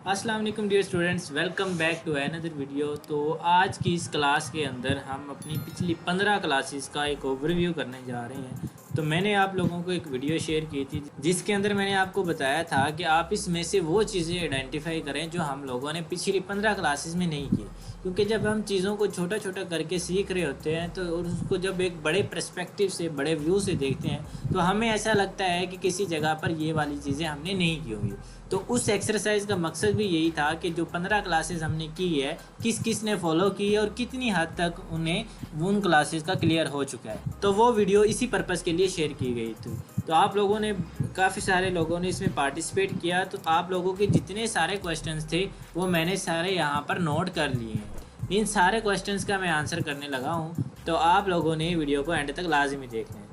अस्सलाम वालेकुम dear students, welcome back to another video. तो आज की इस क्लास के अंदर हम अपनी पिछली 15 क्लासेस का एक ओवरव्यू करने जा रहे हैं। तो मैंने आप लोगों को एक वीडियो शेयर की थी जिसके अंदर मैंने आपको बताया था कि आप इसमें से वो चीज़ें आइडेंटिफाई करें जो हम लोगों ने पिछली 15 क्लासेस में नहीं की। क्योंकि जब हम चीज़ों को छोटा छोटा करके सीख रहे होते हैं तो उसको जब एक बड़े पर्सपेक्टिव से, बड़े व्यू से देखते हैं तो हमें ऐसा लगता है कि किसी जगह पर ये वाली चीज़ें हमने नहीं की होंगी। तो उस एक्सरसाइज का मकसद भी यही था कि जो 15 क्लासेस हमने की है किस किस ने फॉलो की है और कितनी हद तक उन्हें उन क्लासेस का क्लियर हो चुका है। तो वो वीडियो इसी पर्पज़ के लिए शेयर की गई थी। तो आप लोगों ने, काफ़ी सारे लोगों ने इसमें पार्टिसिपेट किया। तो आप लोगों के जितने सारे क्वेश्चंस थे वो मैंने सारे यहाँ पर नोट कर लिए हैं। इन सारे क्वेश्चंस का मैं आंसर करने लगा हूँ, तो आप लोगों ने वीडियो को एंड तक लाजमी देखना है।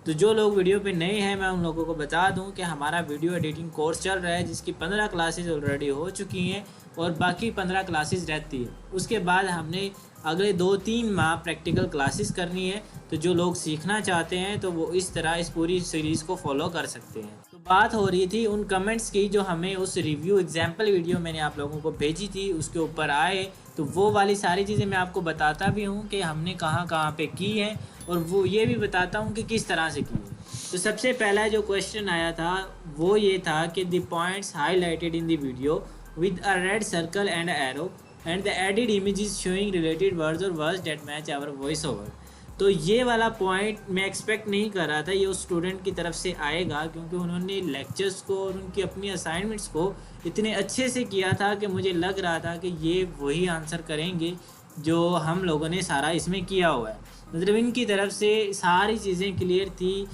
तो जो लोग वीडियो पे नए हैं मैं उन लोगों को बता दूं कि हमारा वीडियो एडिटिंग कोर्स चल रहा है जिसकी 15 क्लासेस ऑलरेडी हो चुकी हैं और बाकी 15 क्लासेस रहती है। उसके बाद हमने अगले 2-3 माह प्रैक्टिकल क्लासेस करनी है। तो जो लोग सीखना चाहते हैं तो वो इस तरह इस पूरी सीरीज़ को फॉलो कर सकते हैं। तो बात हो रही थी उन कमेंट्स की जो हमें उस रिव्यू एग्जाम्पल वीडियो मैंने आप लोगों को भेजी थी उसके ऊपर आए। तो वो वाली सारी चीज़ें मैं आपको बताता भी हूँ कि हमने कहाँ कहाँ पे की है और वो ये भी बताता हूँ कि किस तरह से की है। तो सबसे पहला जो क्वेश्चन आया था वो ये था कि the points highlighted in the video with a red circle and arrow and the added images showing related words और words that match our voice over. तो ये वाला पॉइंट मैं एक्सपेक्ट नहीं कर रहा था ये उस स्टूडेंट की तरफ से आएगा, क्योंकि उन्होंने लेक्चर्स को और उनकी अपनी असाइनमेंट्स को इतने अच्छे से किया था कि मुझे लग रहा था कि ये वही आंसर करेंगे जो हम लोगों ने सारा इसमें किया हुआ है। मतलब इनकी तरफ से सारी चीज़ें क्लियर थी,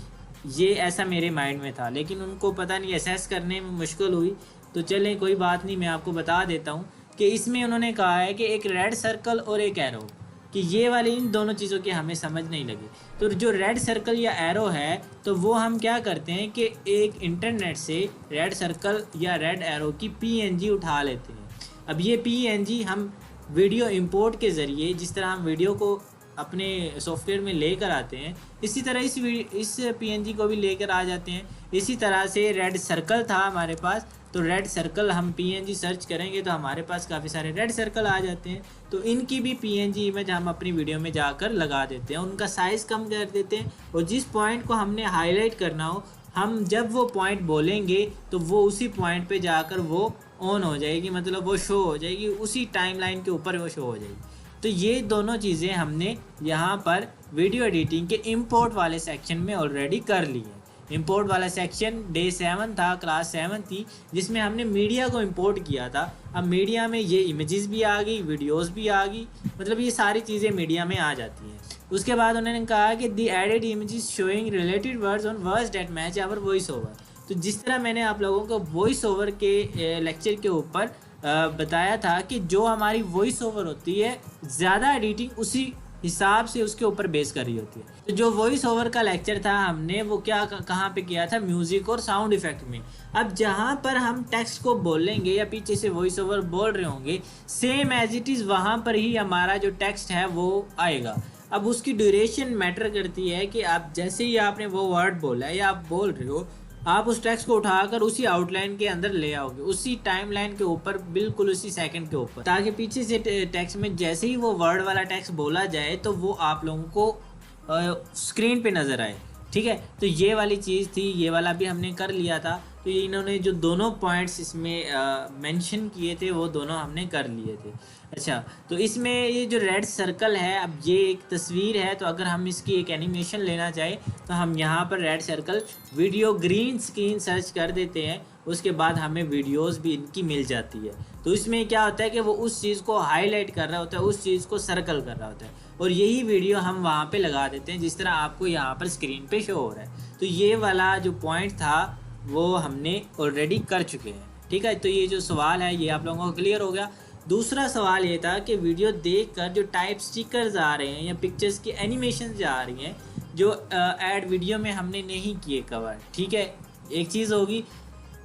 ये ऐसा मेरे माइंड में था, लेकिन उनको पता नहीं असेस करने में मुश्किल हुई। तो चलें कोई बात नहीं, मैं आपको बता देता हूँ कि इसमें उन्होंने कहा है कि एक रेड सर्कल और एक एरो, कि ये वाली इन दोनों चीज़ों की हमें समझ नहीं लगी। तो जो रेड सर्कल या एरो है तो वो हम क्या करते हैं कि एक इंटरनेट से रेड सर्कल या रेड एरो की पीएनजी उठा लेते हैं। अब ये पीएनजी हम वीडियो इंपोर्ट के ज़रिए, जिस तरह हम वीडियो को अपने सॉफ्टवेयर में लेकर आते हैं इसी तरह इस पीएनजी को भी लेकर आ जाते हैं। इसी तरह से रेड सर्कल था हमारे पास, तो रेड सर्कल हम पीएनजी सर्च करेंगे तो हमारे पास काफ़ी सारे रेड सर्कल आ जाते हैं। तो इनकी भी पीएनजी इमेज हम अपनी वीडियो में जाकर लगा देते हैं, उनका साइज़ कम कर देते हैं और जिस पॉइंट को हमने हाईलाइट करना हो हम जब वो पॉइंट बोलेंगे तो वो उसी पॉइंट पे जाकर वो ऑन हो जाएगी, मतलब वो शो हो जाएगी, उसी टाइमलाइन के ऊपर वो शो हो जाएगी। तो ये दोनों चीज़ें हमने यहाँ पर वीडियो एडिटिंग के इंपोर्ट वाले सेक्शन में ऑलरेडी कर ली है। इंपोर्ट वाला सेक्शन डे 7 था, क्लास 7 थी, जिसमें हमने मीडिया को इंपोर्ट किया था। अब मीडिया में ये इमेजेस भी आ गई, वीडियोस भी आ गई, मतलब ये सारी चीज़ें मीडिया में आ जाती हैं। उसके बाद उन्होंने कहा कि the added images showing related words on words that match our voice over. तो जिस तरह मैंने आप लोगों को वॉइस ओवर के लेक्चर के ऊपर बताया था कि जो हमारी वॉइस ओवर होती है ज़्यादा एडिटिंग उसी हिसाब से उसके ऊपर बेस कर रही होती है। तो जो वॉइस ओवर का लेक्चर था हमने वो क्या कहाँ पे किया था, म्यूज़िक और साउंड इफ़ेक्ट में। अब जहाँ पर हम टेक्स्ट को बोलेंगे या पीछे से वॉइस ओवर बोल रहे होंगे सेम एज इट इज़ वहाँ पर ही हमारा जो टेक्स्ट है वो आएगा। अब उसकी ड्यूरेशन मैटर करती है कि आप जैसे ही आपने वो वर्ड बोला है या आप बोल रहे हो, आप उस टेक्स्ट को उठाकर उसी आउटलाइन के अंदर ले आओगे, उसी टाइमलाइन के ऊपर, बिल्कुल उसी सेकंड के ऊपर, ताकि पीछे से टेक्स्ट में जैसे ही वो वर्ड वाला टेक्स्ट बोला जाए तो वो आप लोगों को स्क्रीन पे नज़र आए। ठीक है, तो ये वाली चीज़ थी, ये वाला भी हमने कर लिया था। तो ये इन्होंने जो दोनों पॉइंट्स इसमें मेंशन किए थे वो दोनों हमने कर लिए थे। अच्छा, तो इसमें ये जो रेड सर्कल है, अब ये एक तस्वीर है, तो अगर हम इसकी एक एनिमेशन लेना चाहें तो हम यहाँ पर red circle video green screen search कर देते हैं, उसके बाद हमें वीडियोस भी इनकी मिल जाती है। तो इसमें क्या होता है कि वो उस चीज़ को हाईलाइट कर रहा होता है, उस चीज़ को सर्कल कर रहा होता है और यही वीडियो हम वहाँ पे लगा देते हैं जिस तरह आपको यहाँ पर स्क्रीन पे शो हो रहा है। तो ये वाला जो पॉइंट था वो हमने ऑलरेडी कर चुके हैं। ठीक है, तो ये जो सवाल है ये आप लोगों को क्लियर हो गया। दूसरा सवाल ये था कि वीडियो देखकर जो टाइप स्टिकर्स आ रहे हैं या पिक्चर्स की एनिमेशन आ रही हैं जो ऐड वीडियो में हमने नहीं किए कवर। ठीक है, एक चीज़ होगी।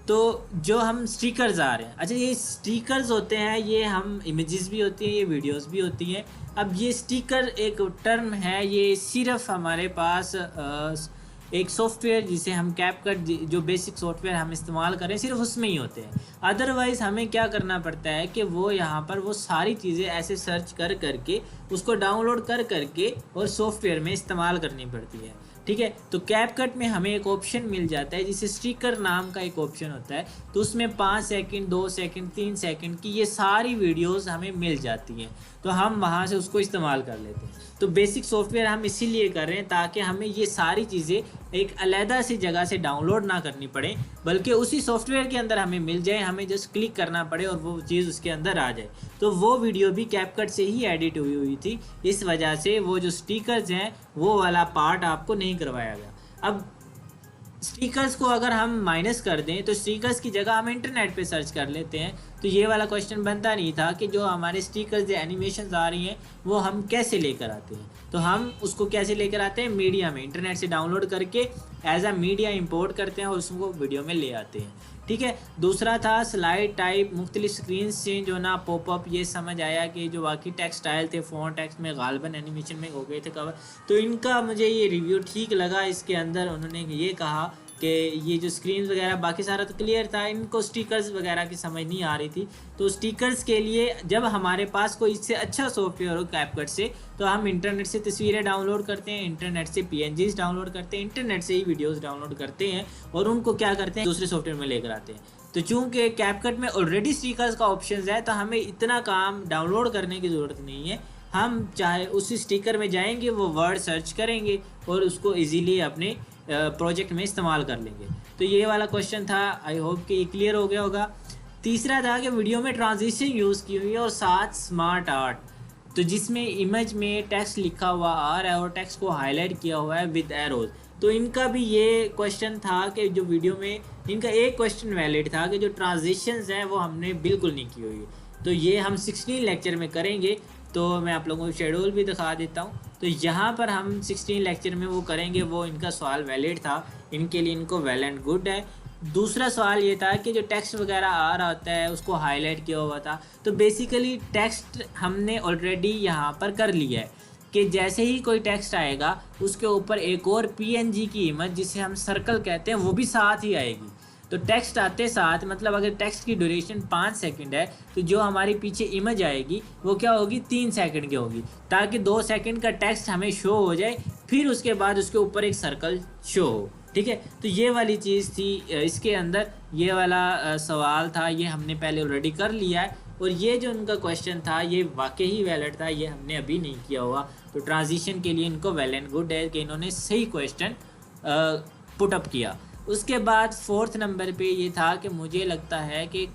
तो जो हम स्टिकर्स आ रहे हैं, अच्छा ये स्टिकर्स होते हैं, ये हम इमेजेस भी होती हैं, ये वीडियोस भी होती हैं। अब ये स्टिकर एक टर्म है, ये सिर्फ हमारे पास एक सॉफ्टवेयर जिसे हम कैपकट, जो बेसिक सॉफ्टवेयर हम इस्तेमाल करें सिर्फ उसमें ही होते हैं। अदरवाइज़ हमें क्या करना पड़ता है कि वो यहाँ पर वो सारी चीज़ें ऐसे सर्च कर करके उसको डाउनलोड कर करके और सॉफ्टवेयर में इस्तेमाल करनी पड़ती है। ठीक है, तो कैपकट में हमें एक ऑप्शन मिल जाता है जिसे स्टिकर नाम का एक ऑप्शन होता है। तो उसमें 5 सेकंड, 2 सेकंड, 3 सेकंड की ये सारी वीडियोस हमें मिल जाती हैं, तो हम वहाँ से उसको इस्तेमाल कर लेते हैं। तो बेसिक सॉफ्टवेयर हम इसीलिए कर रहे हैं ताकि हमें ये सारी चीज़ें एक अलहदा सी जगह से डाउनलोड ना करनी पड़े, बल्कि उसी सॉफ्टवेयर के अंदर हमें मिल जाए, हमें जस्ट क्लिक करना पड़े और वो चीज़ उसके अंदर आ जाए। तो वो वीडियो भी कैपकट से ही एडिट हुई थी, इस वजह से वो जो स्टिकर्स हैं वो वाला पार्ट आपको नहीं करवाया गया। अब स्टिकर्स को अगर हम माइनस कर दें तो स्टिकर्स की जगह हम इंटरनेट पे सर्च कर लेते हैं, तो ये वाला क्वेश्चन बनता नहीं था कि जो हमारे स्टिकर्स जो एनिमेशंस आ रही हैं वो हम कैसे लेकर आते हैं। तो हम उसको कैसे लेकर आते हैं, मीडिया में इंटरनेट से डाउनलोड करके एज अ मीडिया इंपोर्ट करते हैं और उसको वीडियो में ले आते हैं। ठीक है, दूसरा था स्लाइड टाइप, मुख्तलिफ स्क्रीन चेंज होना, पॉपअप। ये समझ आया कि जो बाकी टेक्सटाइल थे फ़ॉन्ट टेक्स्ट में गालबन एनिमेशन में हो गए थे कवर, तो इनका मुझे ये रिव्यू ठीक लगा। इसके अंदर उन्होंने ये कहा कि ये जो स्क्रीन वगैरह बाकी सारा तो क्लियर था, इनको स्टिकर्स वगैरह की समझ नहीं आ रही थी। तो स्टिकर्स के लिए जब हमारे पास कोई इससे अच्छा सॉफ्टवेयर हो कैपकट से, तो हम इंटरनेट से तस्वीरें डाउनलोड करते हैं, इंटरनेट से PNGs डाउनलोड करते हैं, इंटरनेट से ही वीडियोस डाउनलोड करते हैं और उनको क्या करते हैं दूसरे सॉफ्टवेयर में लेकर आते हैं। तो चूँकि कैपकट में ऑलरेडी स्टिकर्स का ऑप्शन है, तो हमें इतना काम डाउनलोड करने की ज़रूरत नहीं है। हम चाहे उसी स्टिकर में जाएंगे, वो वर्ड सर्च करेंगे और उसको ईजीली अपने प्रोजेक्ट में इस्तेमाल कर लेंगे। तो ये वाला क्वेश्चन था, आई होप कि ये क्लियर हो गया होगा। तीसरा था कि वीडियो में ट्रांजिशन यूज़ की हुई है और साथ स्मार्ट आर्ट, तो जिसमें इमेज में टेक्स्ट लिखा हुआ आ रहा है और टेक्स्ट को हाईलाइट किया हुआ है विद एरोज। तो इनका भी ये क्वेश्चन था कि जो वीडियो में इनका एक क्वेश्चन वैलिड था कि जो ट्रांजिशंस हैं वो हमने बिल्कुल नहीं की हुई। तो ये हम 16 लेक्चर में करेंगे, तो मैं आप लोगों को शेड्यूल भी दिखा देता हूँ। तो यहाँ पर हम 16 लेक्चर में वो करेंगे, वो इनका सवाल वैलिड था, इनके लिए इनको वेल एंड गुड है। दूसरा सवाल ये था कि जो टेक्स्ट वगैरह आ रहा होता है उसको हाईलाइट किया हुआ था। तो बेसिकली टेक्स्ट हमने ऑलरेडी यहाँ पर कर लिया है कि जैसे ही कोई टेक्स्ट आएगा उसके ऊपर एक और PNG की इमेज, जिसे हम सर्कल कहते हैं, वो भी साथ ही आएगी। तो टेक्स्ट आते साथ, मतलब अगर टेक्स्ट की ड्यूरेशन 5 सेकंड है तो जो हमारी पीछे इमेज आएगी वो क्या होगी, 3 सेकंड की होगी, ताकि 2 सेकंड का टेक्स्ट हमें शो हो जाए, फिर उसके बाद उसके ऊपर एक सर्कल शो हो। ठीक है, तो ये वाली चीज़ थी इसके अंदर, ये वाला सवाल था, ये हमने पहले ऑलरेडी कर लिया है। और ये जो उनका क्वेश्चन था ये वाकई ही वैलिड था, ये हमने अभी नहीं किया हुआ। तो ट्रांजिशन के लिए इनको वेल एंड गुड है कि इन्होंने सही क्वेश्चन पुटअप किया। उसके बाद 4th नंबर पे ये था कि मुझे लगता है कि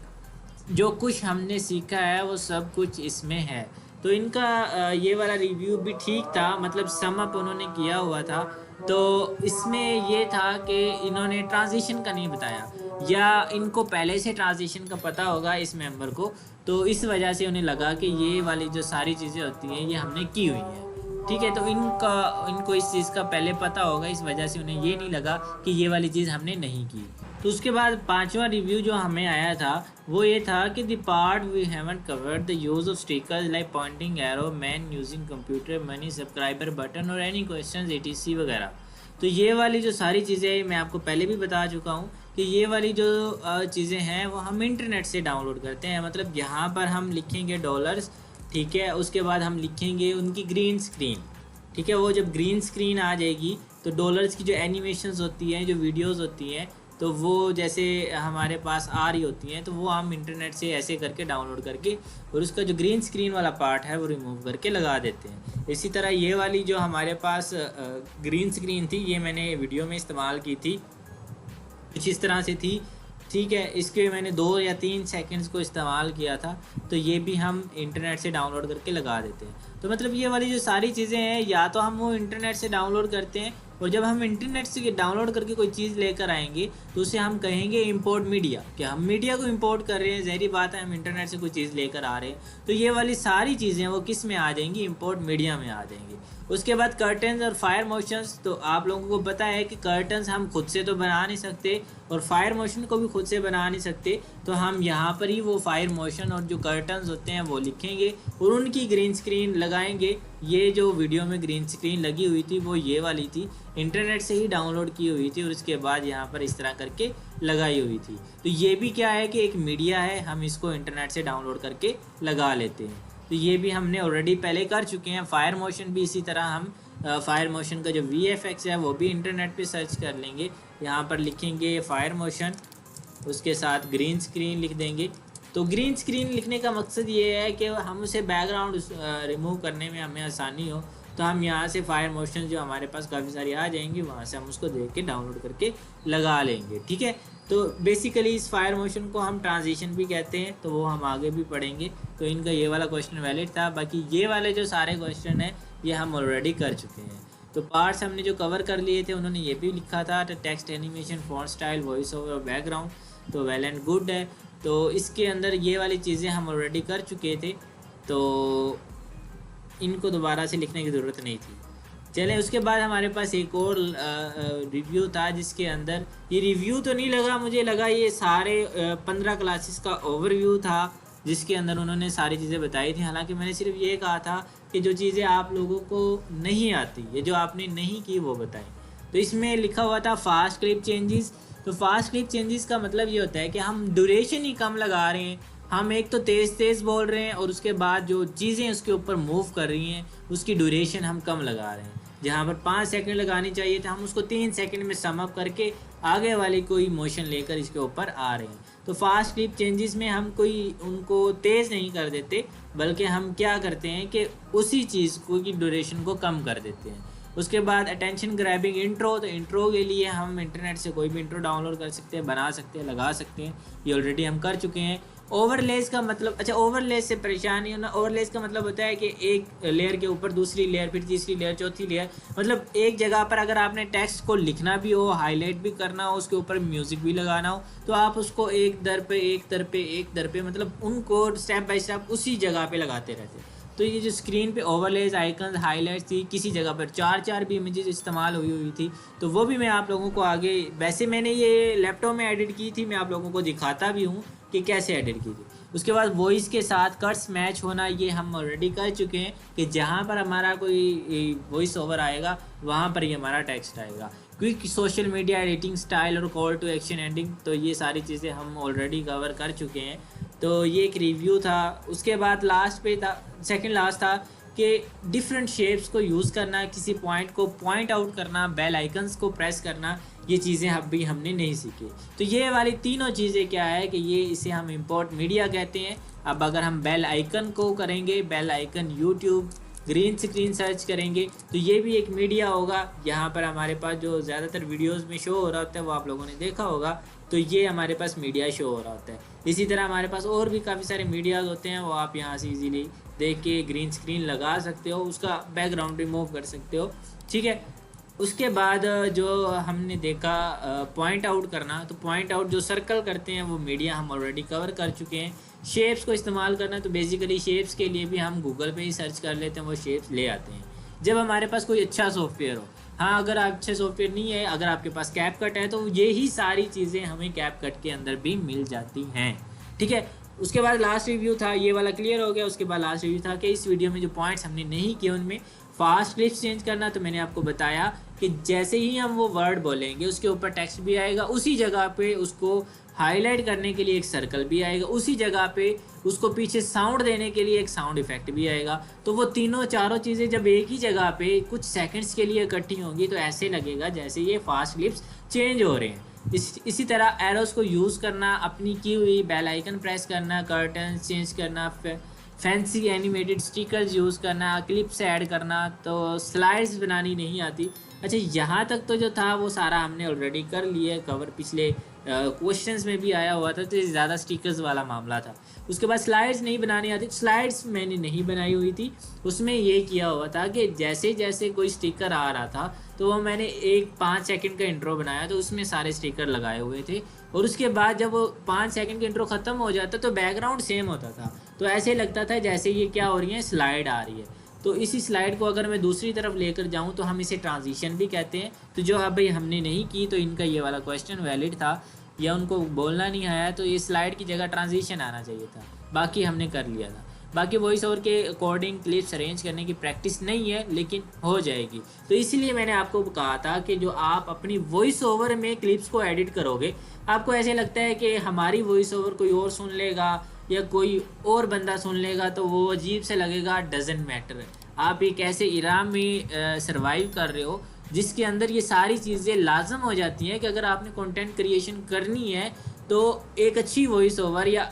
जो कुछ हमने सीखा है वो सब कुछ इसमें है। तो इनका ये वाला रिव्यू भी ठीक था, मतलब सम अप उन्होंने किया हुआ था। तो इसमें ये था कि इन्होंने ट्रांजिशन का नहीं बताया, या इनको पहले से ट्रांजिशन का पता होगा इस मेंबर को, तो इस वजह से उन्हें लगा कि ये वाली जो सारी चीज़ें होती हैं ये हमने की हुई है। ठीक है, तो इनको इस चीज़ का पहले पता होगा, इस वजह से उन्हें ये नहीं लगा कि ये वाली चीज़ हमने नहीं की। तो उसके बाद 5वां रिव्यू जो हमें आया था वो ये था कि the part we haven't covered the use of stickers like pointing arrow, man using computer, money, subscriber button और एनी क्वेश्चंस etc वगैरह। तो ये वाली जो सारी चीज़ें मैं आपको पहले भी बता चुका हूँ कि ये वाली जो चीज़ें हैं वो हम इंटरनेट से डाउनलोड करते हैं। मतलब यहाँ पर हम लिखेंगे डॉलर्स, ठीक है, उसके बाद हम लिखेंगे उनकी ग्रीन स्क्रीन। ठीक है, वो जब ग्रीन स्क्रीन आ जाएगी तो डॉलर्स की जो एनिमेशंस होती हैं, जो वीडियोस होती हैं, तो वो जैसे हमारे पास आ रही होती हैं, तो वो हम इंटरनेट से ऐसे करके डाउनलोड करके और उसका जो ग्रीन स्क्रीन वाला पार्ट है वो रिमूव करके लगा देते हैं। इसी तरह ये वाली जो हमारे पास ग्रीन स्क्रीन थी, ये मैंने वीडियो में इस्तेमाल की थी, कुछ इस तरह से थी। ठीक है, इसके मैंने 2 या 3 सेकंड्स को इस्तेमाल किया था। तो ये भी हम इंटरनेट से डाउनलोड करके लगा देते हैं। तो मतलब ये वाली जो सारी चीज़ें हैं, या तो हम वो इंटरनेट से डाउनलोड करते हैं, और जब हम इंटरनेट से डाउनलोड करके कोई चीज़ लेकर आएंगे तो उसे हम कहेंगे इंपोर्ट मीडिया, कि हम मीडिया को इंपोर्ट कर रहे हैं। ज़ाहिर बात है, हम इंटरनेट से कोई चीज़ लेकर आ रहे हैं, तो ये वाली सारी चीज़ें वो किस में आ जाएंगी, इंपोर्ट मीडिया में आ जाएंगी। उसके बाद कर्टन्स और फायर मोशंस, तो आप लोगों को पता है कि कर्टन्स हम खुद से तो बना नहीं सकते, और फायर मोशन को भी खुद से बना नहीं सकते, तो हम यहाँ पर ही वो फायर मोशन और जो कर्टन्स होते हैं वो लिखेंगे और उनकी ग्रीन स्क्रीन लगाएंगे। ये जो वीडियो में ग्रीन स्क्रीन लगी हुई थी वो ये वाली थी, इंटरनेट से ही डाउनलोड की हुई थी और उसके बाद यहाँ पर इस तरह करके लगाई हुई थी। तो ये भी क्या है कि एक मीडिया है, हम इसको इंटरनेट से डाउनलोड करके लगा लेते हैं। तो ये भी हमने ऑलरेडी पहले कर चुके हैं। फायर मोशन भी इसी तरह हम फायर मोशन का जो VFX है वो भी इंटरनेट पे सर्च कर लेंगे। यहाँ पर लिखेंगे फायर मोशन, उसके साथ ग्रीन स्क्रीन लिख देंगे। तो ग्रीन स्क्रीन लिखने का मकसद ये है कि हम उसे बैकग्राउंड रिमूव करने में हमें आसानी हो, तो हम यहाँ से फायर मोशन जो हमारे पास काफ़ी सारी आ जाएंगी वहाँ से हम उसको देख के डाउनलोड करके लगा लेंगे। ठीक है, तो बेसिकली इस फायर मोशन को हम ट्रांजिशन भी कहते हैं, तो वो हम आगे भी पढ़ेंगे। तो इनका ये वाला क्वेश्चन वैलिड था, बाकी ये वाले जो सारे क्वेश्चन हैं ये हम ऑलरेडी कर चुके हैं। तो पार्ट्स हमने जो कवर कर लिए थे उन्होंने ये भी लिखा था, text animation, font style, voice over, background, तो वेल एंड गुड है। तो इसके अंदर ये वाली चीज़ें हम ऑलरेडी कर चुके थे, तो इनको दोबारा से लिखने की ज़रूरत नहीं थी। चलें, उसके बाद हमारे पास एक और रिव्यू था, जिसके अंदर ये रिव्यू तो नहीं लगा मुझे, लगा ये सारे 15 क्लासेस का ओवरव्यू था, जिसके अंदर उन्होंने सारी चीज़ें बताई थी। हालांकि मैंने सिर्फ ये कहा था कि जो चीज़ें आप लोगों को नहीं आती, ये जो आपने नहीं की वो बताएं। तो इसमें लिखा हुआ था फास्ट क्लिप चेंजेस। तो फास्ट क्लिप चेंजेस का मतलब ये होता है कि हम ड्यूरेशन ही कम लगा रहे हैं, हम एक तो तेज़ बोल रहे हैं और उसके बाद जो चीज़ें उसके ऊपर मूव कर रही हैं उसकी ड्यूरेशन हम कम लगा रहे हैं। जहाँ पर 5 सेकंड लगानी चाहिए था हम उसको 3 सेकंड में सम अप करके आगे वाली कोई मोशन लेकर इसके ऊपर आ रहे हैं। तो फास्ट क्लिप चेंजेस में हम कोई उनको तेज़ नहीं कर देते, बल्कि हम क्या करते हैं कि उसी चीज़ को की ड्यूरेशन को कम कर देते हैं। उसके बाद अटेंशन ग्रैबिंग इंट्रो, तो इंट्रो के लिए हम इंटरनेट से कोई भी इंट्रो डाउनलोड कर सकते हैं, बना सकते हैं, लगा सकते हैं, ये ऑलरेडी हम कर चुके हैं। ओवरलेस का मतलब, अच्छा ओवरलेस से परेशान नहीं होना। ओवरलेस का मतलब होता है कि एक लेयर के ऊपर दूसरी लेयर, फिर तीसरी लेयर, चौथी लेयर, मतलब एक जगह पर अगर आपने टेक्स्ट को लिखना भी हो, हाईलाइट भी करना हो, उसके ऊपर म्यूज़िक भी लगाना हो, तो आप उसको एक दर पे मतलब उनको स्टेप बाय स्टेप उसी जगह पे लगाते रहते हैं। तो ये जो स्क्रीन पे ओवरलेस, आइकन, हाईलाइट्स थी, किसी जगह पर 4 भी इमेजेस इस्तेमाल हुई थी, तो वो भी मैं आप लोगों को आगे, वैसे मैंने ये लैपटॉप में एडिट की थी, मैं आप लोगों को दिखाता भी हूँ कि कैसे एडिट की थी। उसके बाद वॉइस के साथ कट्स मैच होना, ये हम ऑलरेडी कर चुके हैं कि जहाँ पर हमारा कोई वॉइस ओवर आएगा वहाँ पर ही हमारा टेक्स्ट आएगा। Quick social media editing style और कॉल टू एक्शन एंडिंग, तो ये सारी चीज़ें हम ऑलरेडी कवर कर चुके हैं। तो ये एक रिव्यू था। उसके बाद लास्ट पे था, सेकंड लास्ट था कि डिफरेंट शेप्स को यूज़ करना, किसी पॉइंट को पॉइंट आउट करना, बेल आइकन्स को प्रेस करना, ये चीज़ें अभी हमने नहीं सीखी। तो ये वाली तीनों चीज़ें क्या है कि ये इसे हम इंपोर्ट मीडिया कहते हैं। अब अगर हम बेल आइकन को करेंगे, bell icon YouTube, green screen search करेंगे, तो ये भी एक मीडिया होगा। यहाँ पर हमारे पास जो ज़्यादातर वीडियोस में शो हो रहा होता है वो आप लोगों ने देखा होगा, तो ये हमारे पास मीडिया शो हो रहा होता है। इसी तरह हमारे पास और भी काफ़ी सारे मीडियाज़ होते हैं, वो आप यहाँ से इजीली देख के ग्रीन स्क्रीन लगा सकते हो, उसका बैकग्राउंड रिमूव कर सकते हो। ठीक है, उसके बाद जो हमने देखा पॉइंट आउट करना, तो पॉइंट आउट जो सर्कल करते हैं वो मीडिया हम ऑलरेडी कवर कर चुके हैं। शेप्स को इस्तेमाल करना, तो बेसिकली शेप्स के लिए भी हम गूगल पे ही सर्च कर लेते हैं, वो शेप्स ले आते हैं जब हमारे पास कोई अच्छा सॉफ्टवेयर हो। हाँ, अगर अच्छे सॉफ्टवेयर नहीं है, अगर आपके पास कैपकट है, तो ये ही सारी चीज़ें हमें कैपकट के अंदर भी मिल जाती हैं। ठीक है, उसके बाद लास्ट रिव्यू था, ये वाला क्लियर हो गया। उसके बाद लास्ट रिव्यू था कि इस वीडियो में जो पॉइंट्स हमने नहीं किए उनमें फास्ट क्लिप्स चेंज करना, तो मैंने आपको बताया कि जैसे ही हम वो वर्ड बोलेंगे उसके ऊपर टेक्स्ट भी आएगा, उसी जगह पे उसको हाईलाइट करने के लिए एक सर्कल भी आएगा, उसी जगह पे उसको पीछे साउंड देने के लिए एक साउंड इफेक्ट भी आएगा। तो वो तीनों चारों चीज़ें जब एक ही जगह पे कुछ सेकंड्स के लिए इकट्ठी होंगी तो ऐसे लगेगा जैसे ये फास्ट क्लिप्स चेंज हो रहे हैं। इसी तरह एरोस को यूज़ करना, अपनी की हुई बेल आइकन प्रेस करना, कर्टन चेंज करना, फैंसी एनिमेटेड स्टिकर्स यूज़ करना, क्लिप्स ऐड करना, तो स्लाइड्स बनानी नहीं आती। अच्छा, यहाँ तक तो जो था वो सारा हमने ऑलरेडी कर लिया कवर, पिछले क्वेश्चंस में भी आया हुआ था, तो ज़्यादा स्टिकर्स वाला मामला था। उसके बाद स्लाइड्स नहीं बनानी आती, स्लाइड्स मैंने नहीं बनाई हुई थी। उसमें ये किया हुआ था कि जैसे जैसे कोई स्टिकर आ रहा था तो वो मैंने एक 5 सेकंड का इंट्रो बनाया, तो उसमें सारे स्टिकर लगाए हुए थे, और उसके बाद जब वो 5 सेकंड का इंट्रो ख़त्म हो जाता तो बैकग्राउंड सेम होता था, तो ऐसे लगता था जैसे ये क्या हो रही है, स्लाइड आ रही है। तो इसी स्लाइड को अगर मैं दूसरी तरफ लेकर जाऊँ तो हम इसे ट्रांजिशन भी कहते हैं। तो जो अब भाई हमने नहीं की तो इनका ये वाला क्वेश्चन वैलिड था या उनको बोलना नहीं आया, तो ये स्लाइड की जगह ट्रांजिशन आना चाहिए था, बाकी हमने कर लिया था। बाकी वॉइस ओवर के अकॉर्डिंग क्लिप्स अरेंज करने की प्रैक्टिस नहीं है, लेकिन हो जाएगी। तो इसीलिए मैंने आपको कहा था कि जो आप अपनी वॉइस ओवर में क्लिप्स को एडिट करोगे, आपको ऐसे लगता है कि हमारी वॉइस ओवर कोई और सुन लेगा या कोई और बंदा सुन लेगा तो वो अजीब से लगेगा, डजेंट मैटर। आप एक ऐसे इराम में सर्वाइव कर रहे हो जिसके अंदर ये सारी चीज़ें लाजम हो जाती हैं कि अगर आपने कंटेंट क्रिएशन करनी है तो एक अच्छी वॉइस ओवर या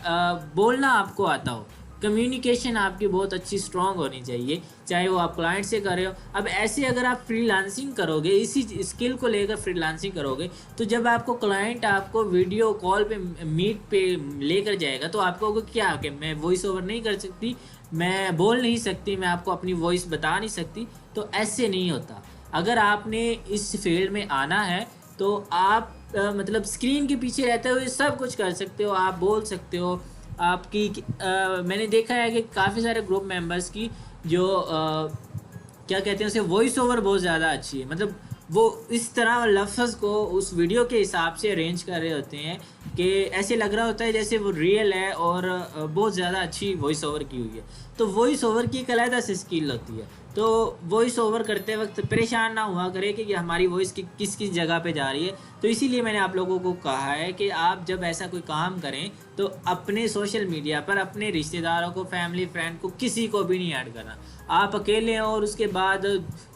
बोलना आपको आता हो, कम्युनिकेशन आपकी बहुत अच्छी स्ट्रॉन्ग होनी चाहिए, चाहे वो आप क्लाइंट से कर रहे हो। अब ऐसे अगर आप फ्रीलांसिंग करोगे, इसी स्किल को लेकर फ्रीलांसिंग करोगे, तो जब आपको क्लाइंट आपको वीडियो कॉल पे मीट पे लेकर जाएगा तो आपको क्या कि मैं वॉइस ओवर नहीं कर सकती, मैं बोल नहीं सकती, मैं आपको अपनी वॉइस बता नहीं सकती, तो ऐसे नहीं होता। अगर आपने इस फील्ड में आना है तो आप मतलब स्क्रीन के पीछे रहते हुए सब कुछ कर सकते हो, आप बोल सकते हो। आपकी मैंने देखा है कि काफ़ी सारे ग्रुप मेंबर्स की जो क्या कहते हैं उसे वॉइस ओवर बहुत ज़्यादा अच्छी है, मतलब वो इस तरह लफ्ज़ को उस वीडियो के हिसाब से अरेंज कर रहे होते हैं कि ऐसे लग रहा होता है जैसे वो रियल है और बहुत ज़्यादा अच्छी वॉइस ओवर की हुई है। तो वॉइस ओवर की एक अलग से स्किल होती है, तो वॉइस ओवर करते वक्त परेशान ना हुआ करे कि हमारी वॉइस किस किस जगह पे जा रही है। तो इसीलिए मैंने आप लोगों को कहा है कि आप जब ऐसा कोई काम करें तो अपने सोशल मीडिया पर अपने रिश्तेदारों को, फैमिली फ्रेंड को, किसी को भी नहीं ऐड करना। आप अकेले हो और उसके बाद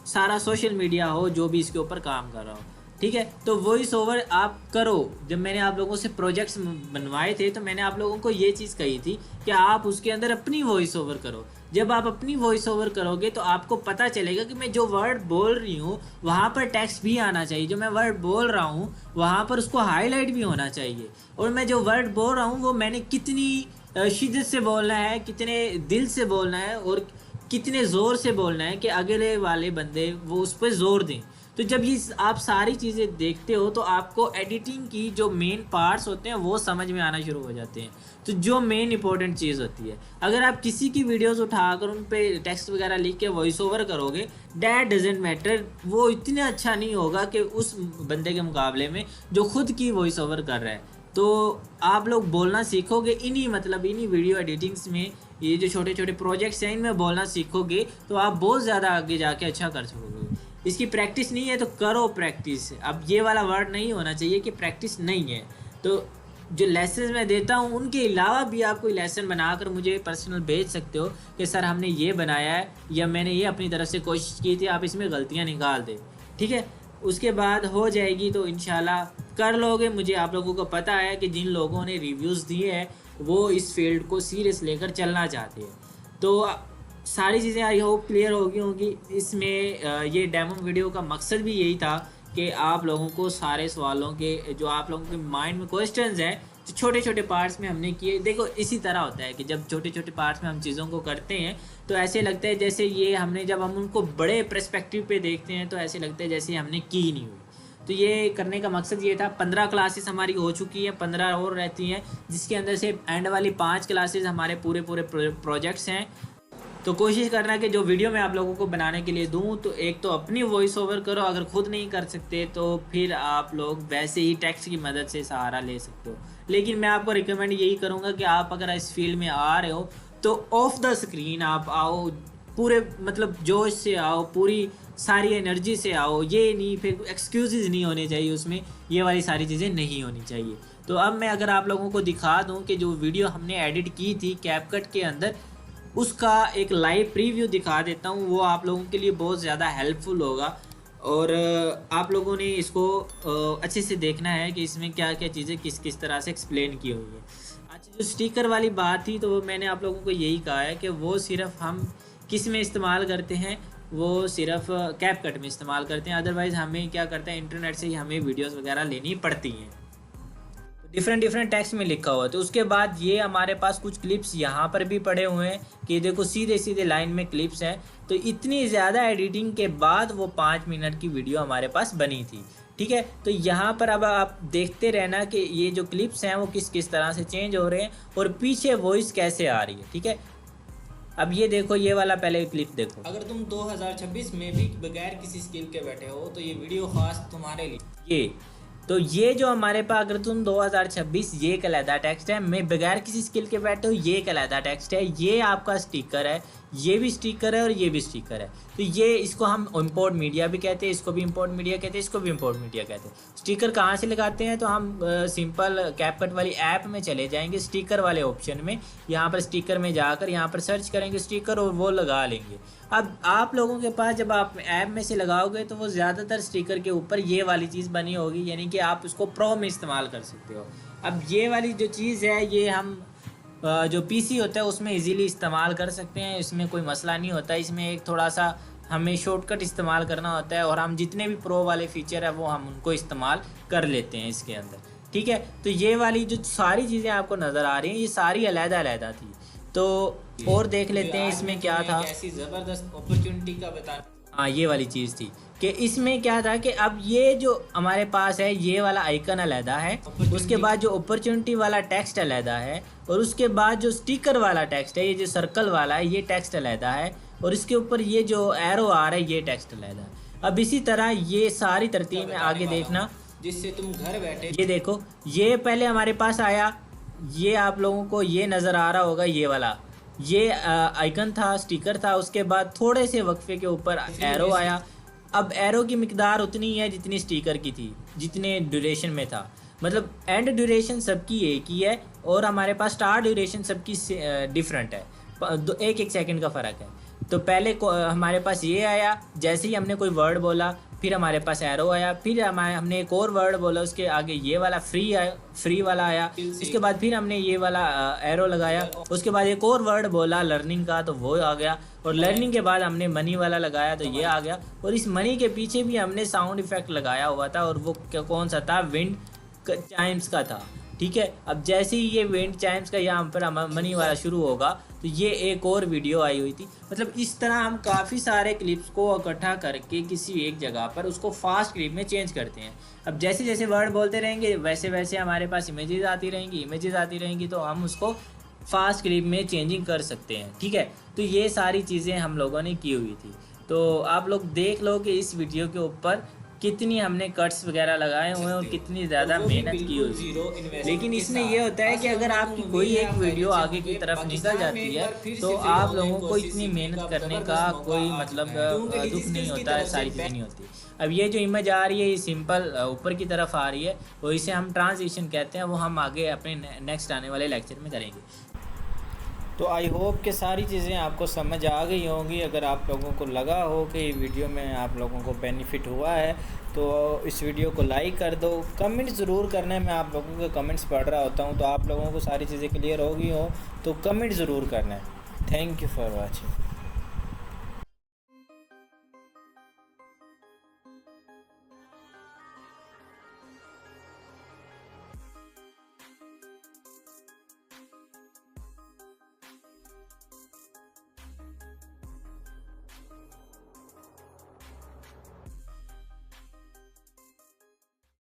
सारा सोशल मीडिया हो जो भी इसके ऊपर काम कर रहा हो, ठीक है। तो वॉइस ओवर आप करो। जब मैंने आप लोगों से प्रोजेक्ट्स बनवाए थे तो मैंने आप लोगों को ये चीज़ कही थी कि आप उसके अंदर अपनी वॉइस ओवर करो। जब आप अपनी वॉइस ओवर करोगे तो आपको पता चलेगा कि मैं जो वर्ड बोल रही हूँ वहाँ पर टेक्स्ट भी आना चाहिए, जो मैं वर्ड बोल रहा हूँ वहाँ पर उसको हाईलाइट भी होना चाहिए, और मैं जो वर्ड बोल रहा हूँ वो मैंने कितनी शिद्दत से बोलना है, कितने दिल से बोलना है और कितने ज़ोर से बोलना है कि अगले वाले बंदे वो उस पर ज़ोर दें। तो जब ये आप सारी चीज़ें देखते हो तो आपको एडिटिंग की जो मेन पार्ट्स होते हैं वो समझ में आना शुरू हो जाते हैं। तो जो मेन इंपॉर्टेंट चीज़ होती है, अगर आप किसी की वीडियोस उठाकर उन पे टेक्स्ट वगैरह लिख के वॉइस ओवर करोगे, दैट डजेंट मैटर, वो इतना अच्छा नहीं होगा कि उस बंदे के मुकाबले में जो खुद की वॉइस ओवर कर रहा है। तो आप लोग बोलना सीखोगे इन्हीं वीडियो एडिटिंग्स में, ये जो छोटे छोटे प्रोजेक्ट्स हैं इनमें बोलना सीखोगे तो आप बहुत ज़्यादा आगे जाके अच्छा कर सकोगे। इसकी प्रैक्टिस नहीं है तो करो प्रैक्टिस। अब ये वाला वर्ड नहीं होना चाहिए कि प्रैक्टिस नहीं है। तो जो लेसन मैं देता हूँ उनके अलावा भी आप कोई लेसन बनाकर मुझे पर्सनल भेज सकते हो कि सर हमने ये बनाया है या मैंने ये अपनी तरफ से कोशिश की थी, आप इसमें गलतियाँ निकाल दें, ठीक है। उसके बाद हो जाएगी तो इंशाल्लाह कर लोगे। मुझे आप लोगों को पता है कि जिन लोगों ने रिव्यूज़ दिए हैं वो इस फील्ड को सीरियस लेकर चलना चाहते हैं। तो सारी चीज़ें आई होप क्लियर होगी। इसमें ये डेमो वीडियो का मकसद भी यही था कि आप लोगों को सारे सवालों के जो आप लोगों के माइंड में क्वेश्चंस हैं जो छोटे छोटे पार्ट्स में हमने किए, देखो इसी तरह होता है कि जब छोटे छोटे पार्ट्स में हम चीज़ों को करते हैं तो ऐसे लगता है जैसे ये हमने, जब हम उनको बड़े पर्सपेक्टिव पे देखते हैं तो ऐसे लगता है जैसे हमने की नहीं हुई। तो ये करने का मकसद ये था। 15 क्लासेस हमारी हो चुकी हैं, 15 और रहती हैं, जिसके अंदर से एंड वाली 5 क्लासेस हमारे पूरे प्रोजेक्ट्स हैं। तो कोशिश करना कि जो वीडियो मैं आप लोगों को बनाने के लिए दूं तो एक तो अपनी वॉइस ओवर करो, अगर खुद नहीं कर सकते तो फिर आप लोग वैसे ही टेक्स्ट की मदद से सहारा ले सकते हो। लेकिन मैं आपको रिकमेंड यही करूंगा कि आप अगर इस फील्ड में आ रहे हो तो ऑफ द स्क्रीन आप आओ, पूरे मतलब जोश से आओ, पूरी सारी एनर्जी से आओ। ये नहीं फिर एक्सक्यूज़ नहीं होने चाहिए उसमें, ये वाली सारी चीज़ें नहीं होनी चाहिए। तो अब मैं अगर आप लोगों को दिखा दूँ कि जो वीडियो हमने एडिट की थी कैपकट के अंदर, उसका एक लाइव प्रीव्यू दिखा देता हूँ, वो आप लोगों के लिए बहुत ज़्यादा हेल्पफुल होगा। और आप लोगों ने इसको अच्छे से देखना है कि इसमें क्या क्या चीज़ें किस किस तरह से एक्सप्लेन की हुई है। अच्छा, जो स्टिकर वाली बात थी तो वो मैंने आप लोगों को यही कहा है कि वो सिर्फ हम किस में इस्तेमाल करते हैं, वो सिर्फ कैपकट में इस्तेमाल करते हैं। अदरवाइज़ हमें क्या करते हैं, इंटरनेट से ही हमें वीडियोस वगैरह लेनी पड़ती हैं। डिफरेंट टेक्स्ट में लिखा हुआ है। तो उसके बाद ये हमारे पास कुछ क्लिप्स यहाँ पर भी पड़े हुए हैं कि देखो सीधे सीधे लाइन में क्लिप्स हैं। तो इतनी ज़्यादा एडिटिंग के बाद वो 5 मिनट की वीडियो हमारे पास बनी थी, ठीक है। तो यहाँ पर अब आप देखते रहना कि ये जो क्लिप्स हैं वो किस किस तरह से चेंज हो रहे हैं और पीछे वॉइस कैसे आ रही है, ठीक है। अब ये देखो, ये वाला पहले क्लिप देखो। अगर तुम 2026 में भी बगैर किसी स्किल के बैठे हो तो ये वीडियो खास तुम्हारे लिए। ये जो हमारे पास, अगर तुम 2026 ये एक अलहदा टेक्स्ट है, मैं बगैर किसी स्किल के बैठे हो, ये एक अलहदा टेक्स्ट है, ये आपका स्टिकर है, ये भी स्टिकर है और ये भी स्टिकर है। तो ये इसको हम इंपोर्ट मीडिया भी कहते हैं, इसको भी इंपोर्ट मीडिया कहते हैं, इसको भी इंपोर्ट मीडिया कहते हैं। स्टिकर कहाँ से लगाते हैं, तो हम सिंपल कैपकट वाली ऐप में चले जाएंगे, स्टिकर वाले ऑप्शन में, यहाँ पर स्टिकर में जाकर यहाँ पर सर्च करेंगे स्टिकर और वो लगा लेंगे। अब आप लोगों के पास जब आप ऐप में से लगाओगे तो वो ज़्यादातर स्टिकर के ऊपर ये वाली चीज़ बनी होगी, यानी कि आप उसको प्रो में इस्तेमाल कर सकते हो। अब ये वाली जो चीज़ है, ये हम जो पीसी होता है उसमें इजीली इस्तेमाल कर सकते हैं, इसमें कोई मसला नहीं होता। इसमें एक थोड़ा सा हमें शॉर्टकट इस्तेमाल करना होता है और हम जितने भी प्रो वाले फीचर है वो हम उनको इस्तेमाल कर लेते हैं इसके अंदर, ठीक है। तो ये वाली जो सारी चीज़ें आपको नज़र आ रही हैं, ये सारी अलग-अलग थी। तो और देख लेते हैं इसमें क्या था। ऐसी ज़बरदस्त अपॉर्चुनिटी का बता, हाँ ये वाली चीज़ थी कि इसमें क्या था कि अब ये जो हमारे पास है, ये वाला आइकन अलहदा है, उसके बाद जो अपॉर्चुनिटी वाला टेक्स्ट अलहदा है, और उसके बाद जो स्टिकर वाला टेक्स्ट है, ये जो सर्कल वाला है, ये टेक्स्ट अलहदा है, और इसके ऊपर ये जो एरो आ रहा है, ये टेक्स्ट अलहदा है। अब इसी तरह ये सारी तरतीब में आगे देखना, जिससे तुम घर बैठे, ये देखो, ये पहले हमारे पास आया, ये आप लोगों को ये नज़र आ रहा होगा, ये वाला ये आइकन था, स्टिकर था। उसके बाद थोड़े से वक्फे के ऊपर एरो आया। अब एरो की मिकदार उतनी है जितनी स्टिकर की थी, जितने ड्यूरेशन में था, मतलब एंड ड्यूरेशन सबकी एक ही है और हमारे पास स्टार्ट ड्यूरेशन सबकी डिफरेंट है, एक सेकंड का फ़र्क है। तो पहले हमारे पास ये आया, जैसे ही हमने कोई वर्ड बोला फिर हमारे पास एरो आया, फिर हमने एक और वर्ड बोला, उसके आगे ये वाला फ्री वाला आया, उसके बाद फिर हमने ये वाला एरो लगाया, उसके बाद एक और वर्ड बोला लर्निंग का, तो वो आ गया, और लर्निंग के बाद हमने मनी वाला लगाया तो ये आ गया, और इस मनी के पीछे भी हमने साउंड इफेक्ट लगाया हुआ था, और वो कौन सा था, विंड चाइम्स का था, ठीक है। अब जैसे ही ये विंड चाइम्स का यहाँ पर मनी वाला शुरू होगा तो ये एक और वीडियो आई हुई थी। मतलब इस तरह हम काफ़ी सारे क्लिप्स को इकट्ठा करके किसी एक जगह पर उसको फास्ट क्लिप में चेंज करते हैं। अब जैसे जैसे वर्ड बोलते रहेंगे वैसे वैसे हमारे पास इमेजेस आती रहेंगी, तो हम उसको फास्ट क्लिप में चेंजिंग कर सकते हैं, ठीक है। तो ये सारी चीज़ें हम लोगों ने की हुई थी। तो आप लोग देख लो कि इस वीडियो के ऊपर कितनी हमने कट्स वगैरह लगाए हुए हैं और कितनी ज़्यादा मेहनत की हुई है। लेकिन इसमें यह होता है कि अगर आपकी कोई एक वीडियो आगे की तरफ निकल जाती है तो आप लोगों को इतनी मेहनत करने का कोई मतलब दुख नहीं होता है, सारी चीज़ें नहीं होती। अब ये जो इमेज आ रही है ये सिंपल ऊपर की तरफ आ रही है, वो इसे हम ट्रांजिशन कहते हैं, वो हम आगे अपने नेक्स्ट आने वाले लेक्चर में करेंगे। तो आई होप कि सारी चीज़ें आपको समझ आ गई होंगी। अगर आप लोगों को लगा हो कि वीडियो में आप लोगों को बेनिफिट हुआ है तो इस वीडियो को लाइक कर दो, कमेंट ज़रूर करना है। मैं आप लोगों के कमेंट्स पढ़ रहा होता हूँ, तो आप लोगों को सारी चीज़ें क्लियर होगी हो तो कमेंट ज़रूर करना है। Thank you for watching.